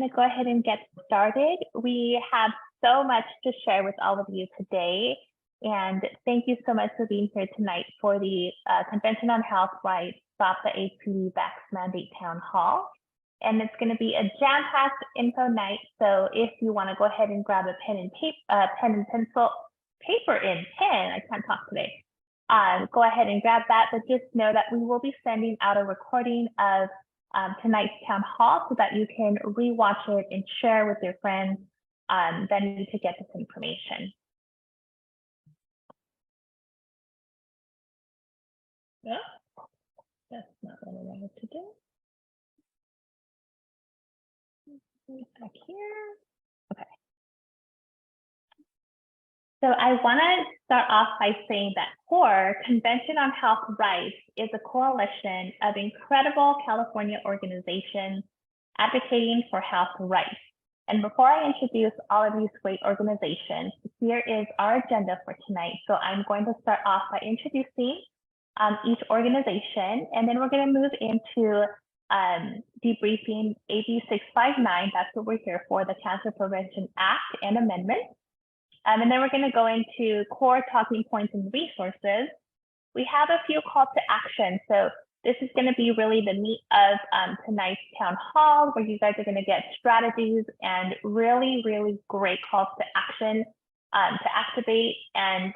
going to go ahead and get started. We have so much to share with all of you today. And thank you so much for being here tonight for the Convention on Health Rights Stop the HPV Vax Mandate Town Hall. And it's going to be a jam-packed info night. So if you want to go ahead and grab a pen and pencil, paper and pen, I can't talk today. Go ahead and grab that, but just know that we will be sending out a recording of tonight's town hall so that you can rewatch it and share with your friends that need to get this information. No, that's not what I wanted to do. Back here. Okay. So I want to start off by saying that COHR, Convention on Health Rights, is a coalition of incredible California organizations advocating for health rights. And before I introduce all of these great organizations, here is our agenda for tonight. So I'm going to start off by introducing each organization, and then we're going to move into debriefing AB 659. That's what we're here for, the Cancer Prevention Act and Amendments. And then we're going to go into core talking points and resources. We have a few calls to action. So this is going to be really the meat of tonight's town hall, where you guys are going to get strategies and really, really great calls to action to activate and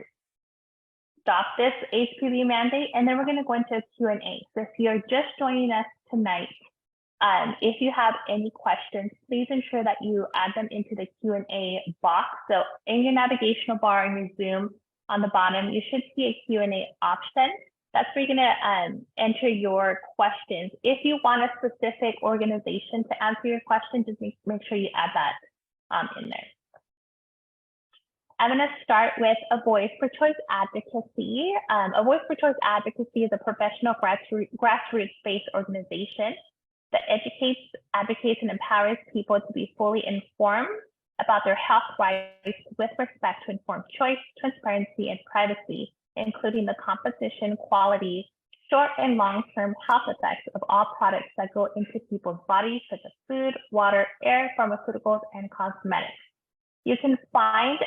stop this HPV mandate. And then we're going to go into a Q&A. So if you're just joining us tonight, if you have any questions, please ensure that you add them into the Q&A box. So in your navigational bar in your Zoom on the bottom, you should see a Q&A option. That's where you're going to enter your questions. If you want a specific organization to answer your question, just make sure you add that in there. I'm going to start with a Voice for Choice Advocacy. A Voice for Choice Advocacy is a professional grassroots-based organization that educates, advocates, and empowers people to be fully informed about their health rights with respect to informed choice, transparency, and privacy, including the composition, quality, short and long-term health effects of all products that go into people's bodies, such as food, water, air, pharmaceuticals, and cosmetics. You can find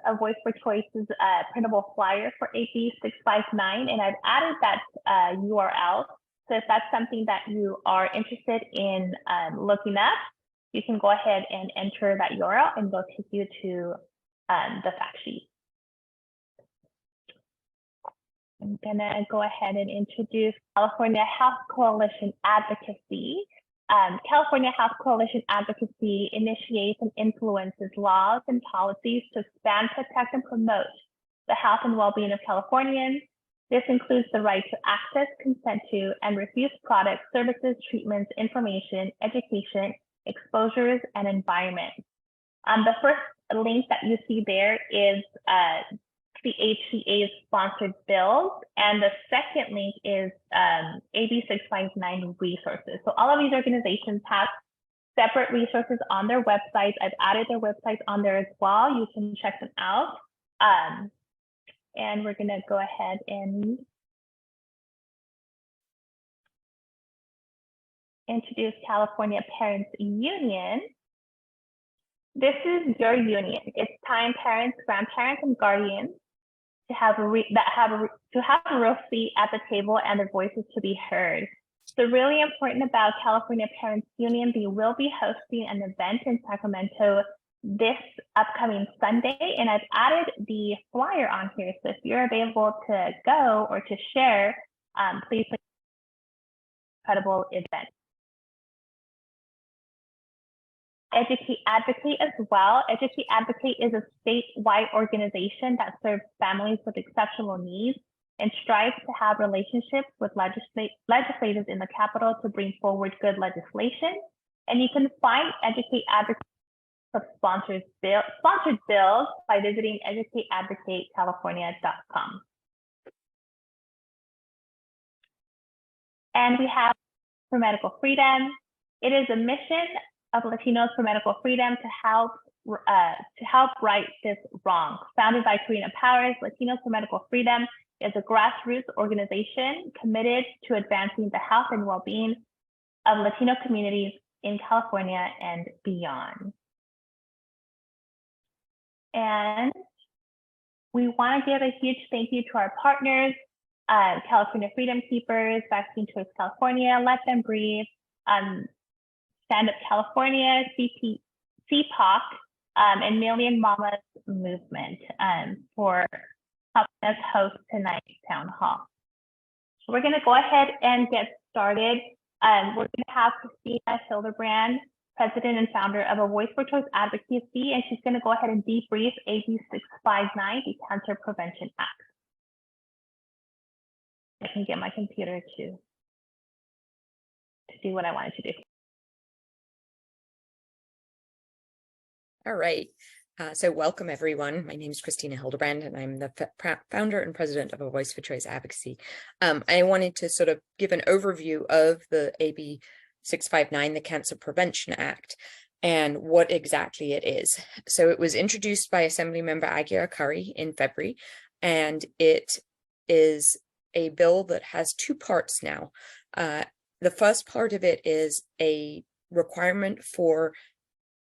a Voice for Choice's printable flyer for AB 659, and I've added that URL. So if that's something that you are interested in looking up, you can go ahead and enter that URL and it'll take you to the fact sheet. I'm gonna go ahead and introduce California Health Coalition Advocacy. California Health Coalition Advocacy initiates and influences laws and policies to expand, protect, and promote the health and well-being of Californians. This includes the right to access, consent to, and refuse products, services, treatments, information, education, exposures, and environment. The first link that you see there is the HCA's sponsored bills, and the second link is AB 659 resources. So all of these organizations have separate resources on their websites. I've added their websites on there as well. You can check them out. And we're going to go ahead and introduce California Parents Union. This is your union. It's time parents, grandparents, and guardians to have a real seat at the table and their voices to be heard. So really important about California Parents Union, they will be hosting an event in Sacramento this upcoming Sunday, and I've added the flyer on here. So if you're available to go or to share, please click incredible event. Educate Advocate as well. Educate Advocate is a statewide organization that serves families with exceptional needs and strives to have relationships with legislators in the Capitol to bring forward good legislation. And you can find Educate Advocate sponsored bills by visiting educateadvocatecalifornia.com. And we have for medical freedom. It is a mission of Latinos for Medical Freedom to help right this wrong. Founded by Karina Powers, Latinos for Medical Freedom is a grassroots organization committed to advancing the health and well-being of Latino communities in California and beyond. And we want to give a huge thank you to our partners, California Freedom Keepers, Vaccine Choice California, Let Them Breathe, Stand Up California, CPOC, and Million Mamas Movement for helping us host tonight's town hall. So we're going to go ahead and get started. We're going to have Christina Hildebrand, President and founder of A Voice for Choice Advocacy, and she's going to go ahead and debrief AB 659, the Cancer Prevention Act. I can get my computer to do what I wanted to do. All right. So welcome, everyone. My name is Christina Hildebrand, and I'm the founder and president of A Voice for Choice Advocacy. I wanted to sort of give an overview of the AB 659, the Cancer Prevention Act, and what exactly it is. So it was introduced by Assemblymember Aguiar-Curry in February, and it is a bill that has two parts now. The first part of it is a requirement for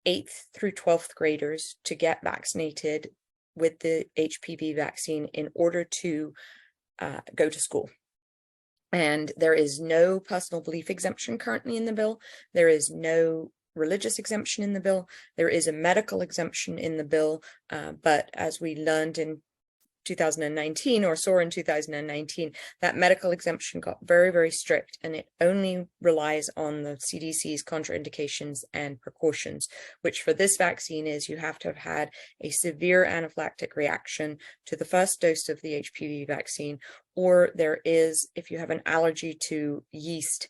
8th through 12th graders to get vaccinated with the HPV vaccine in order to go to school. And there is no personal belief exemption currently in the bill. There is no religious exemption in the bill. There is a medical exemption in the bill, but as we learned in 2019 or saw in 2019, that medical exemption got very, very strict, and it only relies on the CDC's contraindications and precautions, which for this vaccine is you have to have had a severe anaphylactic reaction to the first dose of the HPV vaccine, or there is, if you have an allergy to yeast,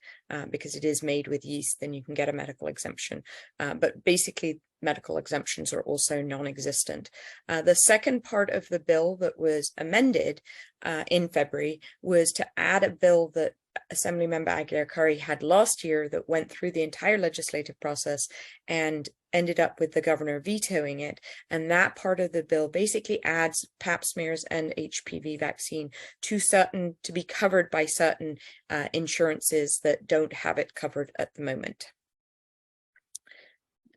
because it is made with yeast, then you can get a medical exemption. But basically, medical exemptions are also non-existent. The second part of the bill that was amended in February was to add a bill that Assemblymember Aguiar-Curry had last year that went through the entire legislative process and ended up with the governor vetoing it. And that part of the bill basically adds pap smears and HPV vaccine to be covered by certain insurances that don't have it covered at the moment.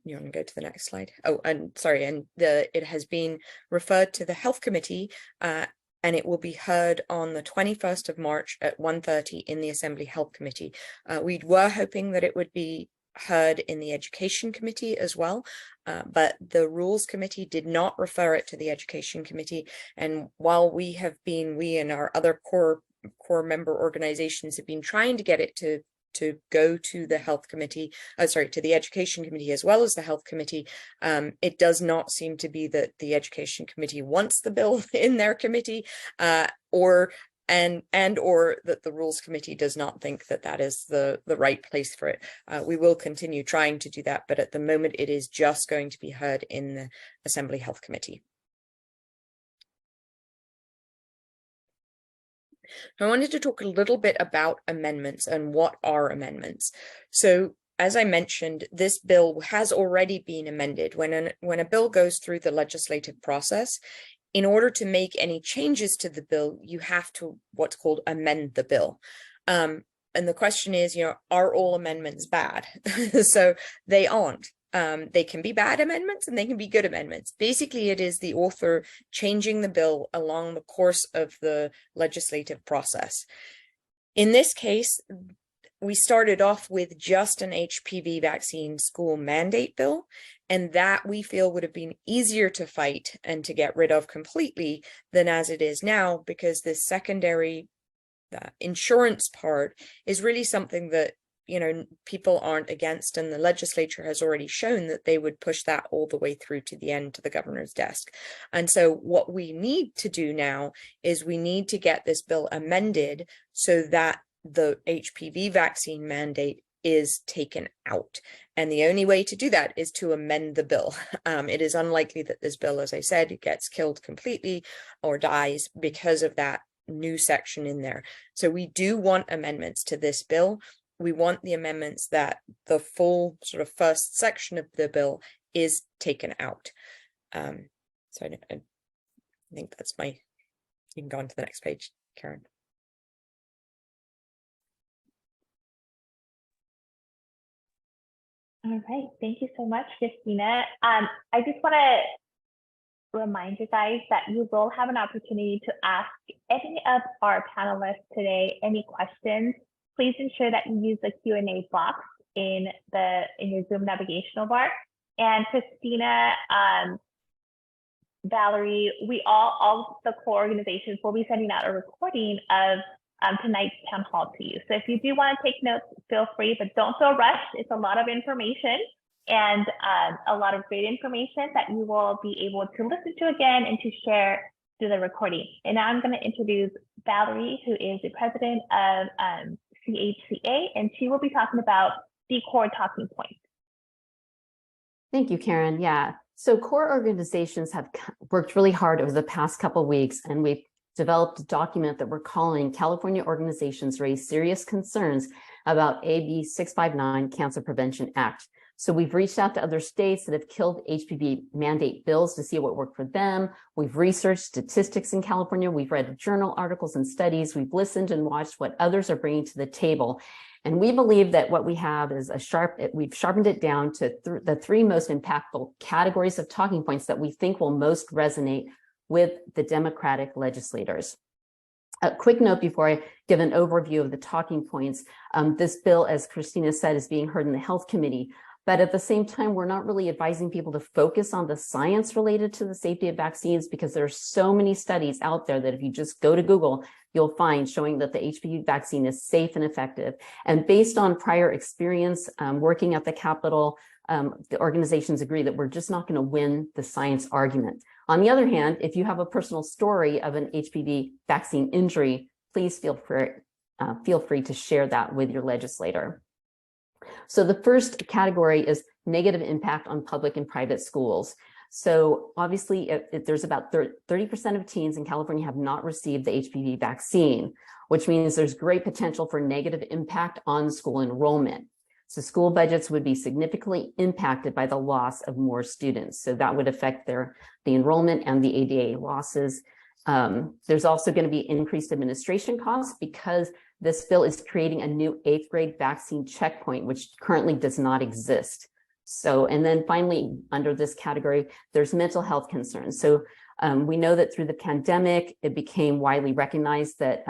You want to go to the next slide? Oh, and sorry, and it has been referred to the Health Committee, and it will be heard on the 21st of March at 1:30 in the Assembly Health Committee. We were hoping that it would be heard in the Education Committee as well, but the Rules Committee did not refer it to the Education Committee. And while we and our other core member organizations have been trying to get it to go to the Health Committee, to the Education Committee as well as the Health Committee, it does not seem to be that the Education Committee wants the bill in their committee, or that the Rules Committee does not think that that is the right place for it. We will continue trying to do that, but at the moment it is just going to be heard in the Assembly Health Committee. I wanted to talk a little bit about amendments and what are amendments. So as I mentioned, this bill has already been amended. When a bill goes through the legislative process, in order to make any changes to the bill, you have to what's called amend the bill. And the question is, are all amendments bad? So they aren't. They can be bad amendments and they can be good amendments. Basically, it is the author changing the bill along the course of the legislative process. In this case, we started off with just an HPV vaccine school mandate bill, and that we feel would have been easier to fight and to get rid of completely than as it is now, because this secondary insurance part is really something that people aren't against, and the legislature has already shown that they would push that all the way through to the end to the governor's desk. And so what we need to do now is we need to get this bill amended so that the HPV vaccine mandate is taken out. And the only way to do that is to amend the bill. It is unlikely that this bill, as I said, gets killed completely or dies because of that new section in there. So we do want amendments to this bill. We want the amendments that the full sort of first section of the bill is taken out. So I think that's you can go on to the next page, Karen. All right, thank you so much, Christina. I just want to remind you guys that you will have an opportunity to ask any of our panelists today any questions. Please ensure that you use the Q&A box in your Zoom navigational bar. And Christina, Valerie, all the core organizations will be sending out a recording of tonight's town hall to you. So if you do want to take notes, feel free, but don't feel rushed. It's a lot of information and a lot of great information that you will be able to listen to again and to share through the recording. And now I'm going to introduce Valerie, who is the president of CHCA, and she will be talking about the core talking points. Thank you, Karen. Yeah, so core organizations have worked really hard over the past couple of weeks, and we've developed a document that we're calling California Organizations Raise Serious Concerns about AB 659 Cancer Prevention Act. So we've reached out to other states that have killed HPV mandate bills to see what worked for them. We've researched statistics in California. We've read journal articles and studies. We've listened and watched what others are bringing to the table. And we believe that what we have is we've sharpened it down to the three most impactful categories of talking points that we think will most resonate with the Democratic legislators. A quick note before I give an overview of the talking points. This bill, as Christina said, is being heard in the Health Committee. But at the same time, we're not really advising people to focus on the science related to the safety of vaccines, because there are so many studies out there that if you just go to Google, you'll find showing that the HPV vaccine is safe and effective. And based on prior experience working at the Capitol, the organizations agree that we're just not going to win the science argument. On the other hand, if you have a personal story of an HPV vaccine injury, please feel free to share that with your legislator. So the first category is negative impact on public and private schools. So obviously, there's about 30% of teens in California have not received the HPV vaccine, which means there's great potential for negative impact on school enrollment. So school budgets would be significantly impacted by the loss of more students. So that would affect the enrollment and the ADA losses. There's also going to be increased administration costs because this bill is creating a new 8th grade vaccine checkpoint, which currently does not exist. So, and then finally, under this category, there's mental health concerns. So we know that through the pandemic, it became widely recognized that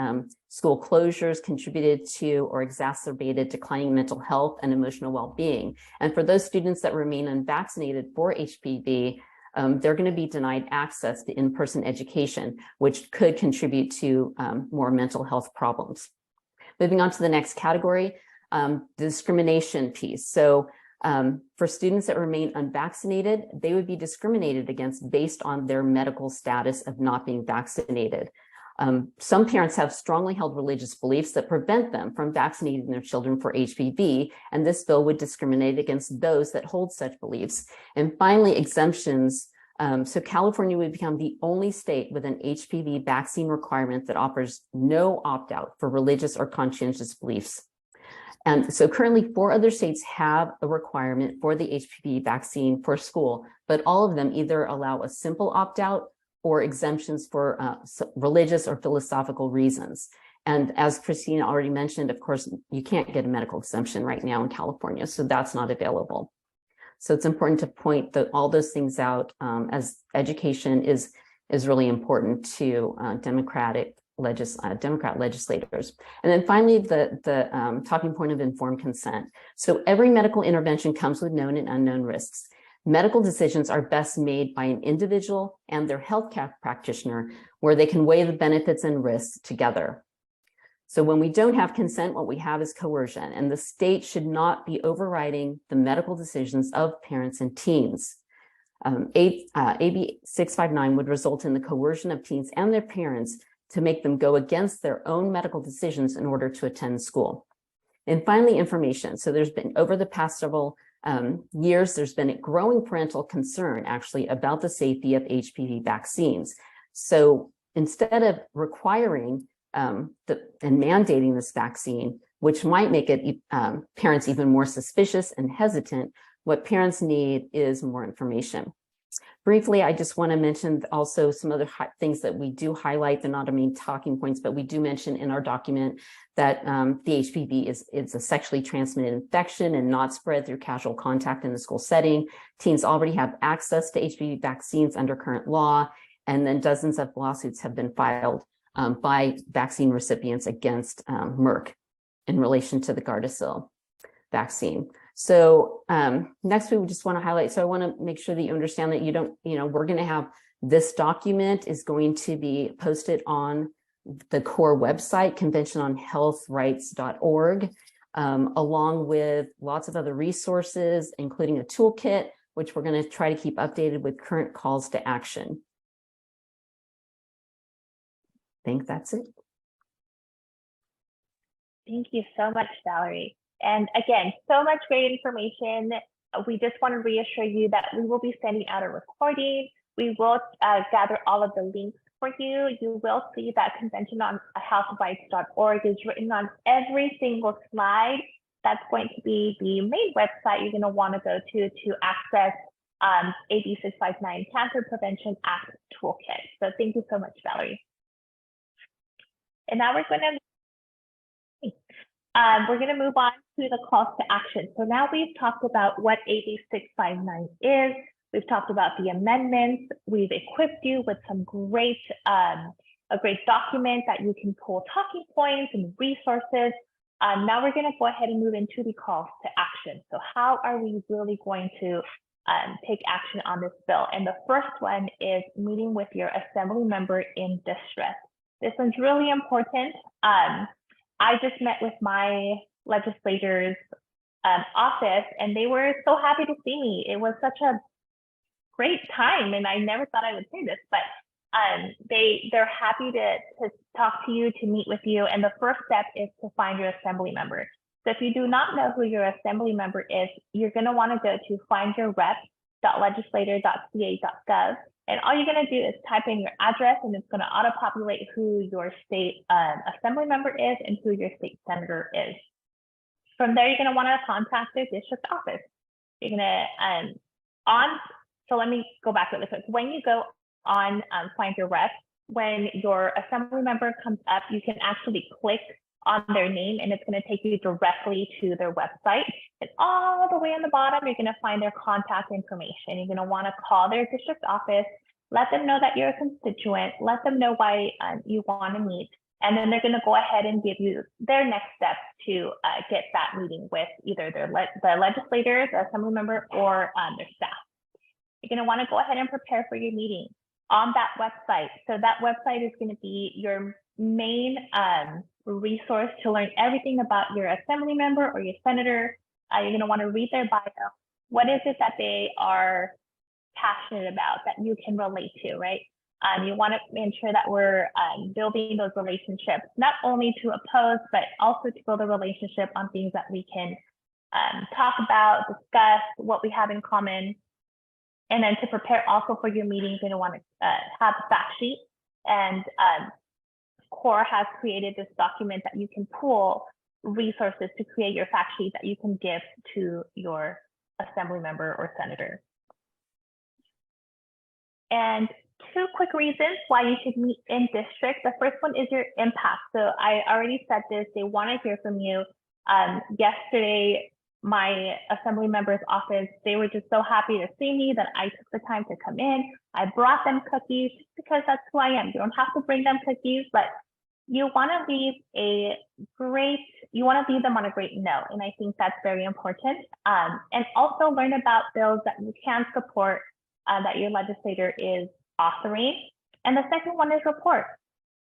school closures contributed to or exacerbated declining mental health and emotional well-being. And for those students that remain unvaccinated for HPV, they're going to be denied access to in-person education, which could contribute to more mental health problems. Moving on to the next category, the discrimination piece. So for students that remain unvaccinated, they would be discriminated against based on their medical status of not being vaccinated. Some parents have strongly held religious beliefs that prevent them from vaccinating their children for HPV, and this bill would discriminate against those that hold such beliefs. And finally, exemptions. So California would become the only state with an HPV vaccine requirement that offers no opt-out for religious or conscientious beliefs. And so currently 4 other states have a requirement for the HPV vaccine for school, but all of them either allow a simple opt-out or exemptions for religious or philosophical reasons. And as Christina already mentioned, of course, you can't get a medical exemption right now in California, so that's not available. So it's important to point all those things out, as education is really important to Democrat legislators. And then finally, the talking point of informed consent. So every medical intervention comes with known and unknown risks. Medical decisions are best made by an individual and their healthcare practitioner, where they can weigh the benefits and risks together. So when we don't have consent, what we have is coercion, and the state should not be overriding the medical decisions of parents and teens. AB 659 would result in the coercion of teens and their parents to make them go against their own medical decisions in order to attend school. And finally, information. So there's been, over the past several years, there's been a growing parental concern actually about the safety of HPV vaccines. So instead of requiring and mandating this vaccine, which might make it parents even more suspicious and hesitant, what parents need is more information. Briefly, I just want to mention also some other things that we do highlight. They're not our main talking points, but we do mention in our document that the HPV is a sexually transmitted infection and not spread through casual contact in the school setting. Teens already have access to HPV vaccines under current law, and then dozens of lawsuits have been filed by vaccine recipients against Merck in relation to the Gardasil vaccine. So next we just want to highlight, so I want to make sure that you understand that we're going to have this document is going to be posted on the COHR website, conventiononhealthrights.org, along with lots of other resources, including a toolkit, which we're going to try to keep updated with current calls to action. I think that's it. Thank you so much, Valerie. And again, so much great information. We just want to reassure you that we will be sending out a recording. We will gather all of the links for you. You will see that conventiononhealthrights.org is written on every single slide. That's going to be the main website you're going to want to go to access AB 659 Cancer Prevention Act Toolkit. So thank you so much, Valerie. And now we're going to move on to the calls to action. So now we've talked about what AB 659 is. We've talked about the amendments. We've equipped you with some great, a great document that you can pull talking points and resources. Now we're going to go ahead and move into the calls to action. So how are we really going to take action on this bill? And the first one is meeting with your assembly member in distress. This one's really important. I just met with my legislator's office, and they were so happy to see me. It was such a great time, and I never thought I would say this, but they're happy to talk to you, to meet with you. And the first step is to find your assembly member. So if you do not know who your assembly member is, you're going to want to go to findyourrep.legislator.ca.gov. And all you're going to do is type in your address, and it's going to auto-populate who your state assembly member is and who your state senator is. From there, you're going to want to contact their district office. You're going to, so let me go back really quick. When you go on Find Your Rep, when your assembly member comes up, you can actually click on their name, and it's going to take you directly to their website. And all the way on the bottom, you're going to find their contact information. You're going to want to call their district office, let them know that you're a constituent, let them know why you want to meet, and then they're going to go ahead and give you their next steps to get that meeting with either the legislators, the assembly member, or their staff. You're going to want to go ahead and prepare for your meeting on that website. So that website is going to be your main resource to learn everything about your assembly member or your senator. You're going to want to read their bio. What is it that they are passionate about that you can relate to, right? You want to ensure that we're building those relationships, not only to oppose, but also to build a relationship on things that we can talk about, discuss, what we have in common. And then to prepare also for your meetings, you're going to want to have a fact sheet. And COHR has created this document that you can pull resources to create your fact sheet that you can give to your assembly member or senator. And two quick reasons why you should meet in district. The first one is your impact. So I already said this, they want to hear from you. Yesterday, my assembly member's office, they were just so happy to see me that I took the time to come in. I brought them cookies just because that's who I am. You don't have to bring them cookies, but you want to leave them on a great note. And I think that's very important. And also learn about bills that you can support that your legislator is authoring. And the second one is report.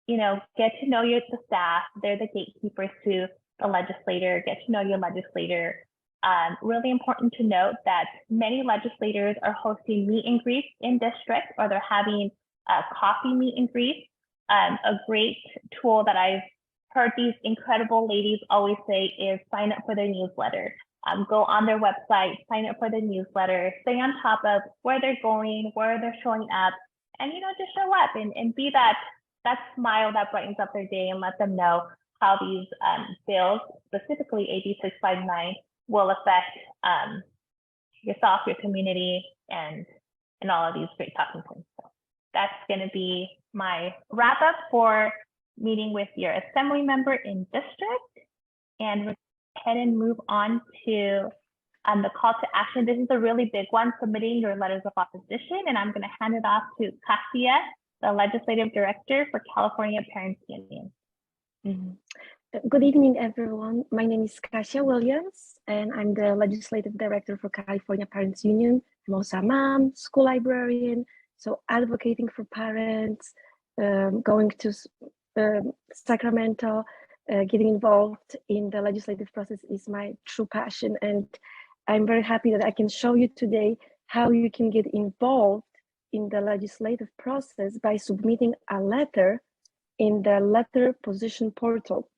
Get to know the staff. They're the gatekeepers to the legislator. Get to know your legislator. Really important to note that many legislators are hosting meet and greets in district, or they're having coffee meet and greets. A great tool that I've heard these incredible ladies always say is sign up for their newsletter. Go on their website, sign up for their newsletter, stay on top of where they're going, where they're showing up, and just show up and be that smile that brightens up their day, and let them know how these bills, specifically AB 659, will affect yourself, your community, and and all of these great talking points. So that's going to be my wrap up for meeting with your assembly member in district. And we'll go ahead and move on to the call to action. This is a really big one, submitting your letters of opposition. And I'm going to hand it off to Kasia, the Legislative Director for California Parents Union. Good evening, everyone. My name is Kasia Williams, and I'm the Legislative Director for California Parents Union. I'm also a mom, school librarian, so advocating for parents, going to Sacramento, getting involved in the legislative process is my true passion. And I'm very happy that I can show you today how you can get involved in the legislative process by submitting a letter in the letter position portal.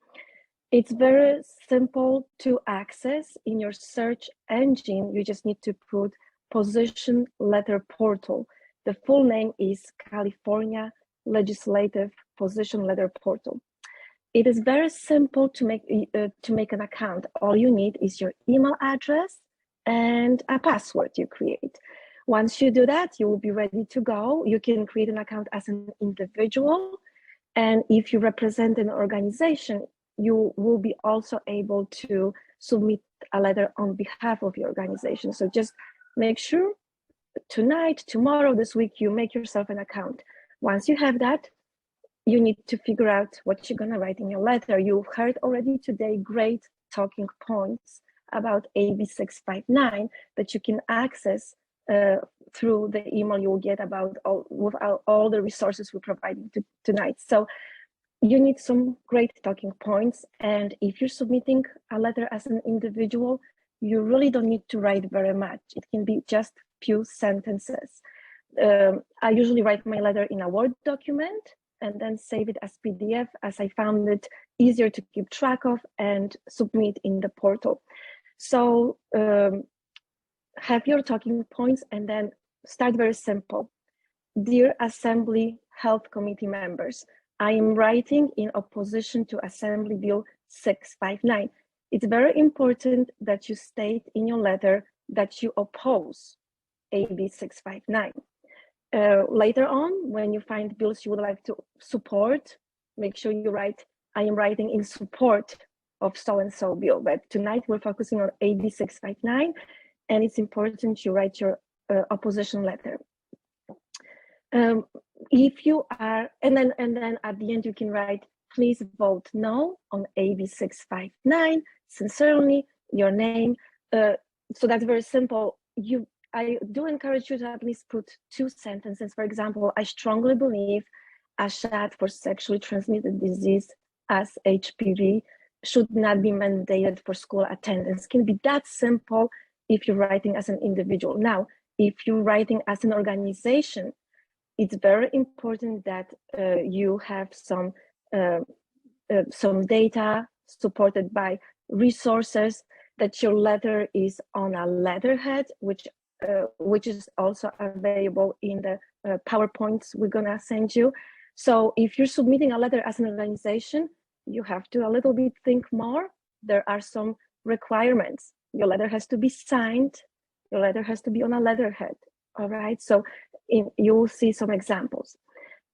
It's very simple to access in your search engine. You just need to put position letter portal. The full name is California Legislative Position Letter Portal. It is very simple to make an account. All you need is your email address and a password you create. Once you do that, you will be ready to go. You can create an account as an individual. And if you represent an organization, you will be also able to submit a letter on behalf of your organization. So just make sure tonight, tomorrow, this week, you make yourself an account. Once you have that, you need to figure out what you're gonna write in your letter. You've heard already today great talking points about AB 659 that you can access through the email you'll get about all the resources we're providing tonight. So you need some great talking points. And if you're submitting a letter as an individual, you really don't need to write very much. It can be just few sentences. I usually write my letter in a Word document and then save it as PDF, as I found it easier to keep track of and submit in the portal. So have your talking points and then start very simple. Dear Assembly Health Committee members, I am writing in opposition to Assembly Bill 659. It's very important that you state in your letter that you oppose AB 659. Later on, when you find bills you would like to support, make sure you write, I am writing in support of so-and-so bill. But tonight we're focusing on AB 659, and it's important you write your opposition letter. If you are, and then at the end you can write, please vote no on AB 659, sincerely, your name. So that's very simple. I do encourage you to at least put 2 sentences. For example, I strongly believe a shot for sexually transmitted disease as HPV should not be mandated for school attendance. It can be that simple if you're writing as an individual. Now, if you're writing as an organization, it's very important that you have some data supported by resources, that your letter is on a letterhead, which is also available in the PowerPoints we're gonna send you. So if you're submitting a letter as an organization, you have to a little bit think more. There are some requirements. Your letter has to be signed. Your letter has to be on a letterhead, all right? So you will see some examples.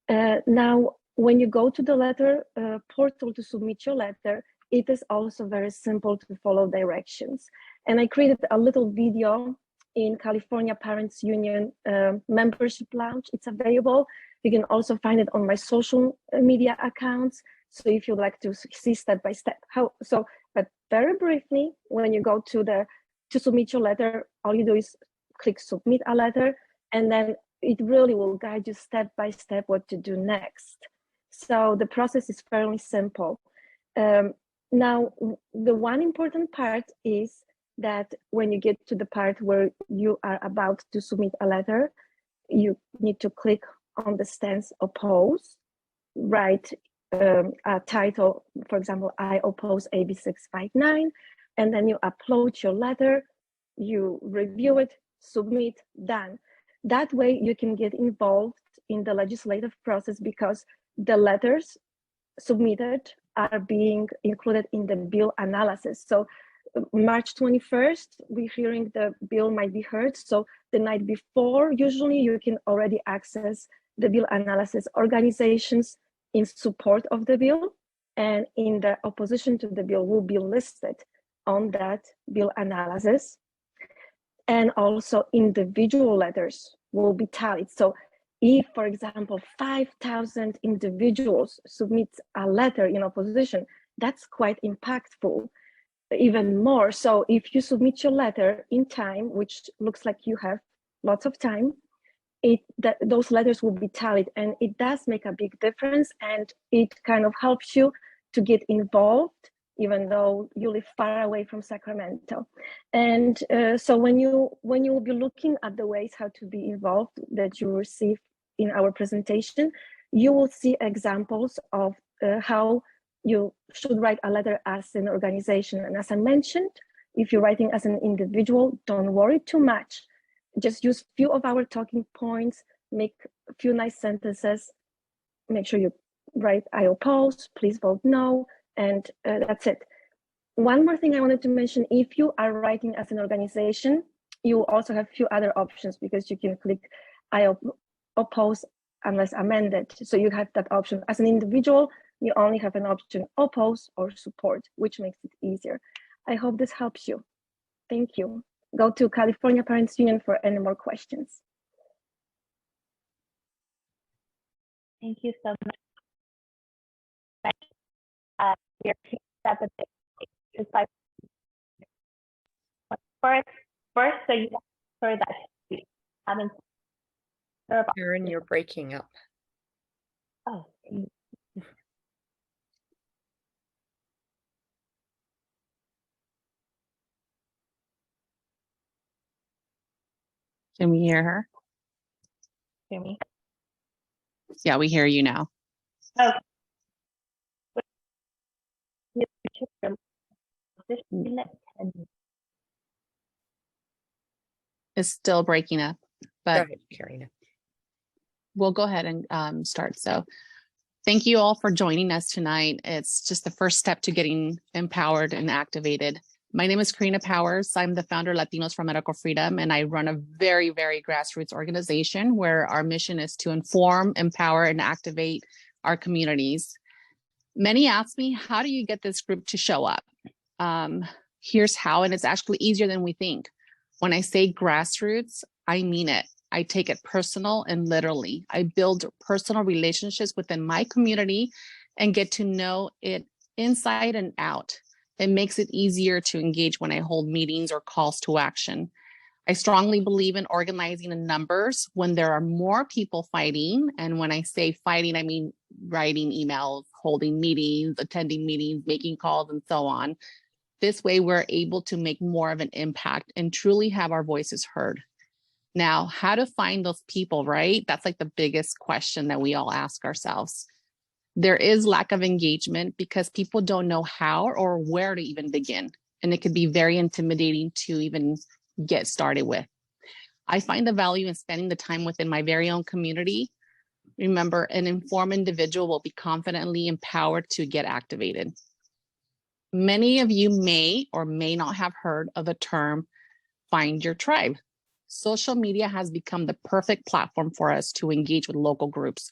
Now, when you go to the letter portal to submit your letter, it is also very simple to follow directions. And I created a little video in California Parents Union membership lounge. It's available. You can also find it on my social media accounts. So if you'd like to see step by step how, but very briefly, when you go to submit your letter, all you do is click submit a letter, and then it really will guide you step by step what to do next. So the process is fairly simple. Now, the one important part is that when you get to the part where you are about to submit a letter, you need to click on the stance oppose, write a title, for example, I oppose AB 659, and then you upload your letter, you review it, submit, done. That way you can get involved in the legislative process because the letters submitted are being included in the bill analysis. So March 21st, we're hearing the bill might be heard. So the night before, usually you can already access the bill analysis organizations in support of the bill, and in the opposition to the bill will be listed on that bill analysis. And also individual letters will be tallied. So if, for example, 5,000 individuals submit a letter in opposition, that's quite impactful, even more. So if you submit your letter in time, which looks like you have lots of time, those letters will be tallied, and it does make a big difference, and it kind of helps you to get involved, even though you live far away from Sacramento. And so when you will be looking at the ways how to be involved that you receive in our presentation, you will see examples of how you should write a letter as an organization. And as I mentioned, if you're writing as an individual, don't worry too much. Just use few of our talking points, make a few nice sentences, make sure you write I oppose, please vote no, and that's it. One more thing I wanted to mention, if you are writing as an organization, you also have a few other options, because you can click I oppose unless amended. So you have that option. As an individual, you only have an option oppose or support, which makes it easier. I hope this helps you. Thank you. Go to California Parents Union for any more questions. Thank you so much. Your is like first, so you for that you haven't. Karen, you're breaking up. Oh. Can we hear her? Hear me? Yeah, we hear you now. Oh. It's still breaking up, Go but ahead, Karina. we'll go ahead and start. So thank you all for joining us tonight. It's just the first step to getting empowered and activated. My name is Karina Powers. I'm the founder of Latinos for Medical Freedom, and I run a very, very grassroots organization where our mission is to inform, empower, and activate our communities. Many ask me, how do you get this group to show up? Here's how, and it's actually easier than we think. When I say grassroots, I mean it. I take it personal and literally. I build personal relationships within my community and get to know it inside and out. It makes it easier to engage when I hold meetings or calls to action. I strongly believe in organizing in numbers when there are more people fighting. And when I say fighting, I mean writing emails, holding meetings, attending meetings, making calls, and so on. This way, we're able to make more of an impact and truly have our voices heard. Now, how to find those people, right? That's like the biggest question that we all ask ourselves. There is lack of engagement because people don't know how or where to even begin. And it could be very intimidating to even get started with. I find the value in spending the time within my very own community. Remember, an informed individual will be confidently empowered to get activated. Many of you may or may not have heard of the term find your tribe. Social media has become the perfect platform for us to engage with local groups.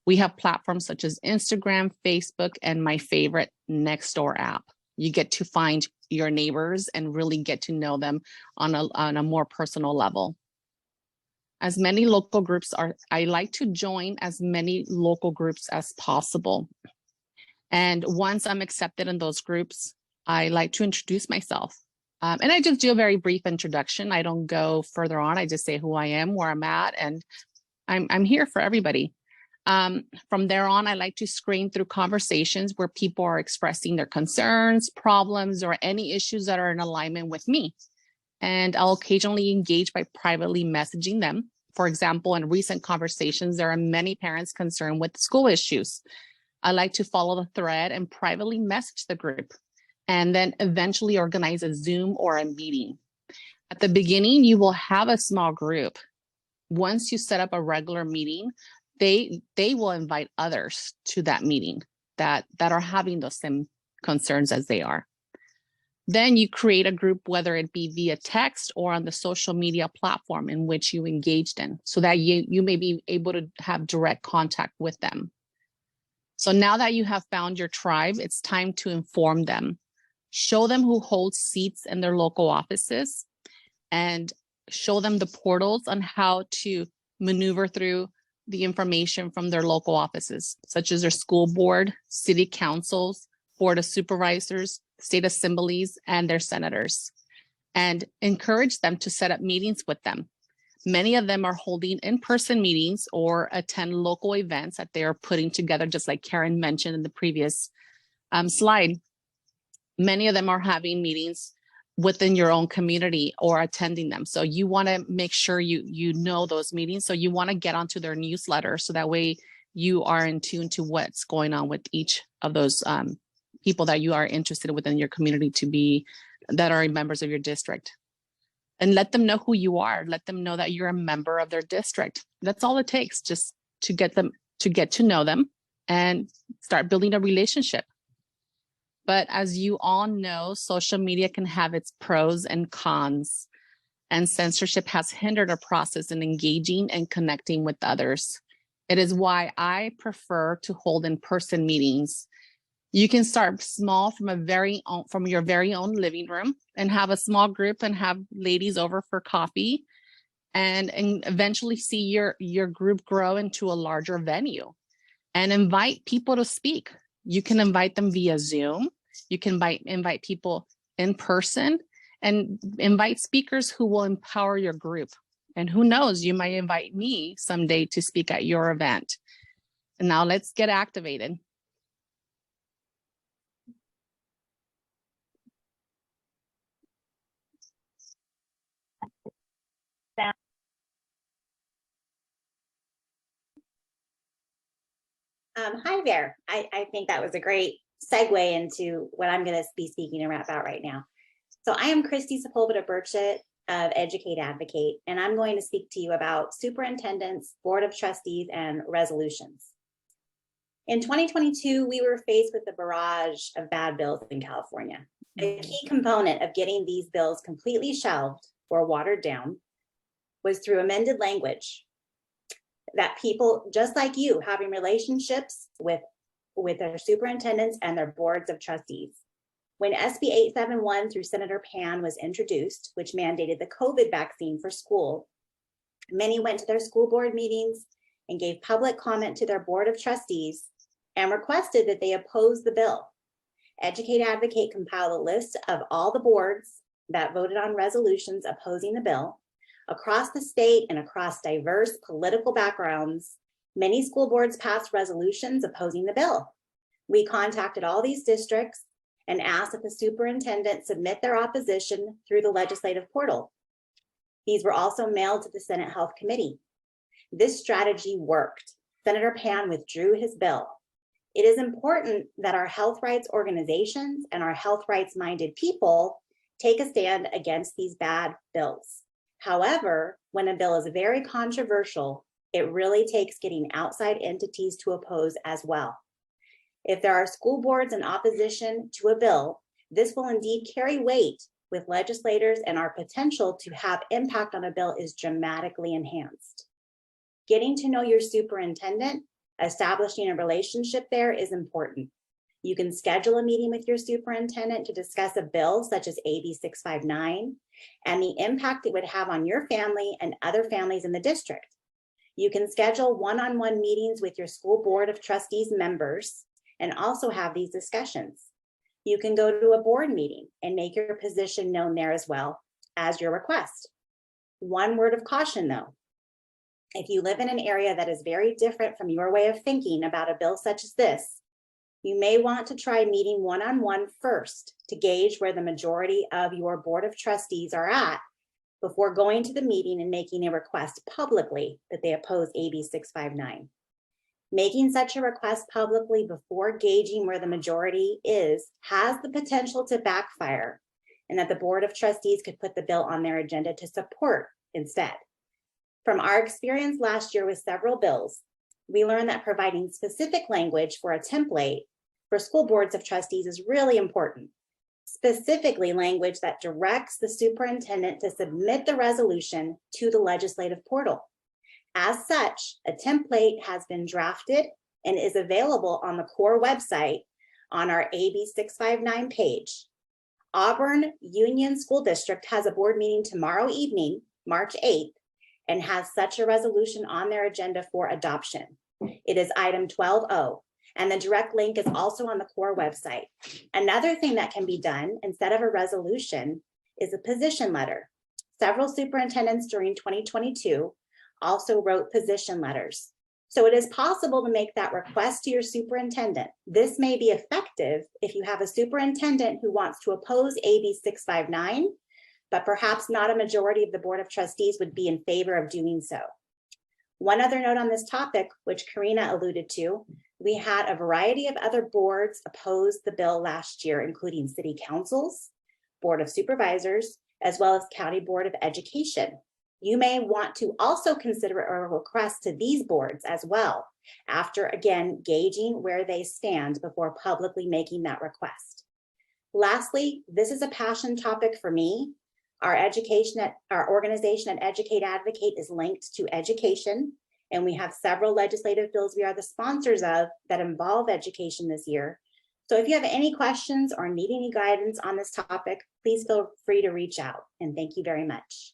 We have platforms such as Instagram, Facebook, and my favorite, Nextdoor app. You get to find your neighbors and really get to know them on a more personal level. As many local groups are, I like to join as many local groups as possible. And once I'm accepted in those groups, I like to introduce myself. And I just do a very brief introduction. I don't go further on. I just say who I am, where I'm at, and I'm here for everybody. From there on, I like to screen through conversations where people are expressing their concerns, problems, or any issues that are in alignment with me. And I'll occasionally engage by privately messaging them. For example, in recent conversations, there are many parents concerned with school issues. I like to follow the thread and privately message the group, and then eventually organize a Zoom or a meeting. At the beginning, you will have a small group. Once you set up a regular meeting, they will invite others to that meeting that are having those same concerns as they are. Then you create a group, whether it be via text or on the social media platform in which you engaged in, so that you may be able to have direct contact with them. So now that you have found your tribe, it's time to inform them. Show them who holds seats in their local offices and show them the portals on how to maneuver through the information from their local offices, such as their school board, city councils, board of supervisors, state assemblies, and their senators, and encourage them to set up meetings with them. Many of them are holding in-person meetings or attend local events that they are putting together, just like Karen mentioned in the previous slide. Many of them are having meetings within your own community or attending them. So you want to make sure you know those meetings. So you want to get onto their newsletter, so that way you are in tune to what's going on with each of those people that you are interested within your community that are members of your district. And let them know who you are. Let them know that you're a member of their district. That's all it takes, just to get to know them and start building a relationship. But as you all know, social media can have its pros and cons, and censorship has hindered our process in engaging and connecting with others. It is why I prefer to hold in-person meetings. You can start small from your very own living room and have a small group and have ladies over for coffee, and eventually see your group grow into a larger venue, and invite people to speak. You can invite them via Zoom. You can invite people in person, and invite speakers who will empower your group. And who knows, you might invite me someday to speak at your event. And now let's get activated. Hi there. I think that was a great segue into what I'm going to be speaking about right now. So I am Christy Sepulveda-Burchett of Educate Advocate, and I'm going to speak to you about superintendents, board of trustees, and resolutions. In 2022, we were faced with a barrage of bad bills in California. A key component of getting these bills completely shelved or watered down was through amended language that people just like you having relationships with their superintendents and their boards of trustees. When SB 871 through Senator Pan was introduced, which mandated the COVID vaccine for school, many went to their school board meetings and gave public comment to their board of trustees and requested that they oppose the bill. Educate Advocate compiled a list of all the boards that voted on resolutions opposing the bill. Across the state and across diverse political backgrounds, many school boards passed resolutions opposing the bill. We contacted all these districts and asked that the superintendent submit their opposition through the legislative portal. These were also mailed to the Senate Health Committee. This strategy worked. Senator Pan withdrew his bill. It is important that our health rights organizations and our health rights minded people take a stand against these bad bills. However, when a bill is very controversial, it really takes getting outside entities to oppose as well. If there are school boards in opposition to a bill, this will indeed carry weight with legislators, and our potential to have impact on a bill is dramatically enhanced. Getting to know your superintendent, establishing a relationship there is important. You can schedule a meeting with your superintendent to discuss a bill such as AB 659 and the impact it would have on your family and other families in the district. You can schedule one-on-one meetings with your school board of trustees members and also have these discussions. You can go to a board meeting and make your position known there as well as your request. One word of caution though, if you live in an area that is very different from your way of thinking about a bill such as this, you may want to try meeting one-on-one first to gauge where the majority of your board of trustees are at before going to the meeting and making a request publicly that they oppose AB 659. Making such a request publicly before gauging where the majority is has the potential to backfire, and that the board of trustees could put the bill on their agenda to support instead. From our experience last year with several bills, we learned that providing specific language for a template for school boards of trustees is really important. specifically language that directs the superintendent to submit the resolution to the legislative portal. As such, a template has been drafted and is available on the COHR website on our AB 659 page. Auburn Union School District has a board meeting tomorrow evening, March 8th, and has such a resolution on their agenda for adoption. It is item 12O, and the direct link is also on the COHR website. Another thing that can be done instead of a resolution is a position letter. Several superintendents during 2022 also wrote position letters. So it is possible to make that request to your superintendent. This may be effective if you have a superintendent who wants to oppose AB 659, but perhaps not a majority of the Board of Trustees would be in favor of doing so. One other note on this topic, which Karina alluded to, we had a variety of other boards oppose the bill last year, including city councils, Board of Supervisors, as well as County Board of Education. You may want to also consider a request to these boards as well, after again gauging where they stand before publicly making that request. Lastly, this is a passion topic for me. Our organization at Educate Advocate is linked to education, and we have several legislative bills we are the sponsors of that involve education this year. So if you have any questions or need any guidance on this topic, please feel free to reach out, and thank you very much.